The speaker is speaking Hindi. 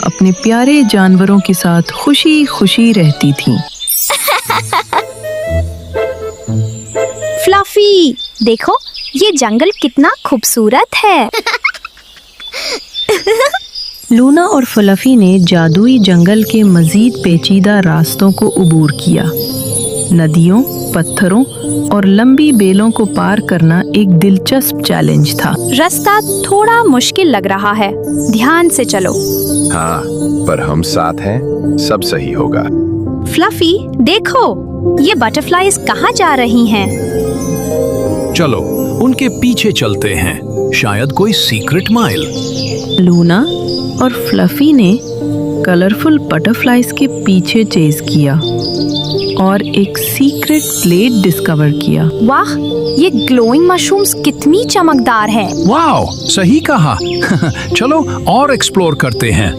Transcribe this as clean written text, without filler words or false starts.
अपने प्यारे जानवरों के साथ खुशी खुशी रहती थीं। फ्लफी, देखो ये जंगल कितना खूबसूरत है। लूना और फ्लफी ने जादुई जंगल के मजीद पेचीदा रास्तों को उबूर किया। नदियों, पत्थरों और लंबी बेलों को पार करना एक दिलचस्प चैलेंज था। रास्ता थोड़ा मुश्किल लग रहा है, ध्यान से चलो। हाँ, पर हम साथ हैं, सब सही होगा। फ्लफी, देखो ये बटरफ्लाईज कहाँ जा रही हैं? चलो उनके पीछे चलते हैं, शायद कोई सीक्रेट माइल। लूना और फ्लफी ने कलरफुल बटरफ्लाईज के पीछे चेज किया और एक सीक्रेट प्लेट डिस्कवर किया। वाह, ये ग्लोइंग मशरूम्स कितनी चमकदार है। वाओ, सही कहा। चलो और एक्सप्लोर करते हैं।